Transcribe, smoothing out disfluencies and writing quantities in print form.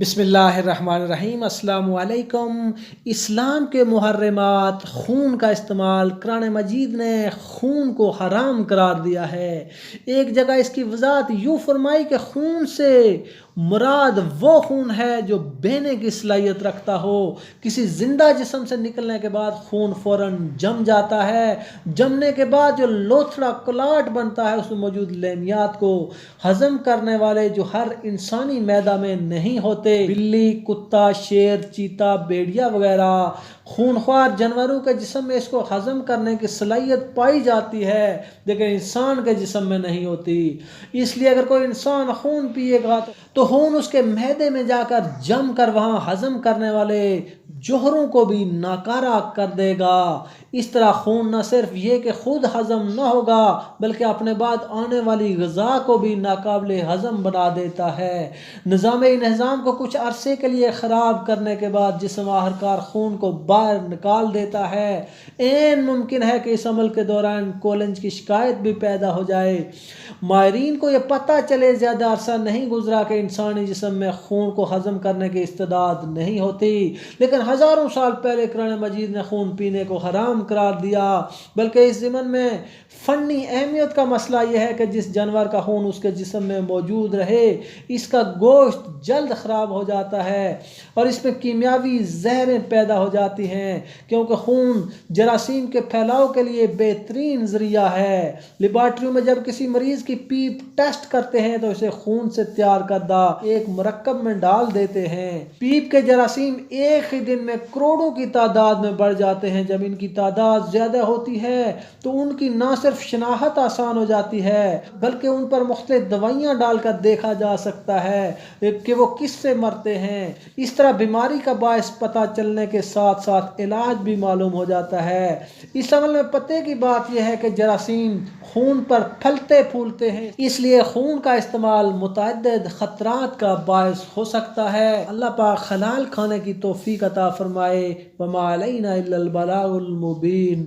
بسم اللہ الرحمن الرحیم۔ السلام علیکم۔ اسلام کے محرمات، خون کا استعمال، قرآن مجید نے خون کو حرام قرار دیا ہے۔ ایک جگہ اس کی وضاحت یوں فرمائی کہ خون سے مراد وہ خون ہے جو بہنے کی صلاحیت رکھتا ہو۔ کسی زندہ جسم سے نکلنے کے بعد خون فوراً جم جاتا ہے۔ جمنے کے بعد جو لوتھڑا کلاٹ بنتا ہے اس میں موجود لہمیات کو ہضم کرنے والے جو ہر انسانی معدہ میں نہیں ہوتے، بلی، کتا، شیر، چیتا، بھیڑیا وغیرہ خونخوار جانوروں کے جسم میں اس کو ہضم کرنے کی صلاحیت پائی جاتی ہے، لیکن انسان کے جسم میں نہیں ہوتی۔ اس لیے اگر کوئی انسان خون پیے گا تو خون اس کے معدے میں جا کر جم کر وہاں ہضم کرنے والے جوہروں کو بھی ناکارہ کر دے گا۔ اس طرح خون نہ صرف یہ کہ خود ہضم نہ ہوگا بلکہ اپنے بعد آنے والی غذا کو بھی ناقابل ہضم بنا دیتا ہے۔ نظام کو کچھ عرصے کے لیے خراب کرنے کے بعد جسم آخرکار خون کو باہر نکال دیتا ہے۔ عین ممکن ہے کہ اس عمل کے دوران کولنج کی شکایت بھی پیدا ہو جائے۔ ماہرین کو یہ پتہ چلے زیادہ عرصہ نہیں گزرا کہ انسانی جسم میں خون کو ہضم کرنے کی استعداد نہیں ہوتی، لیکن ہزاروں سال پہلے قرآن مجید نے خون پینے کو حرام قرار دیا۔ بلکہ اس ضمن میں فنی اہمیت کا مسئلہ یہ ہے کہ جس جانور کا خون اس کے جسم میں موجود رہے اس کا گوشت جلد خراب ہو جاتا ہے اور اس میں کیمیاوی زہریں پیدا ہو جاتی ہیں، کیونکہ خون جراثیم کے پھیلاؤ کے لیے بہترین ذریعہ ہے۔ لیبارٹریوں میں جب کسی مریض کی پیپ ٹیسٹ کرتے ہیں تو اسے خون سے تیار کردہ ایک مرکب میں ڈال دیتے ہیں۔ پیپ کے جراثیم ایک ہی دن میں کروڑوں کی تعداد میں بڑھ جاتے ہیں۔ جب ان کی تعداد زیادہ ہوتی ہے تو ان کی نہ صرف شناخت آسان ہو جاتی ہے بلکہ ان پر مختلف دوائیاں ڈال کر دیکھا جا سکتا ہے کہ وہ کس سے مرتے ہیں۔ اس طرح بیماری کا باعث پتہ چلنے کے ساتھ ساتھ علاج بھی معلوم ہو جاتا ہے۔ اس عمل میں پتے کی بات یہ ہے کہ جراثیم خون پر پھلتے پھولتے ہیں، اس لیے خون کا استعمال متعدد خطرات کا باعث ہو سکتا ہے۔ اللہ پاک حلال کھانے کی توفیق عطا فرمائے۔ وما علینا الا البلاغ المبین۔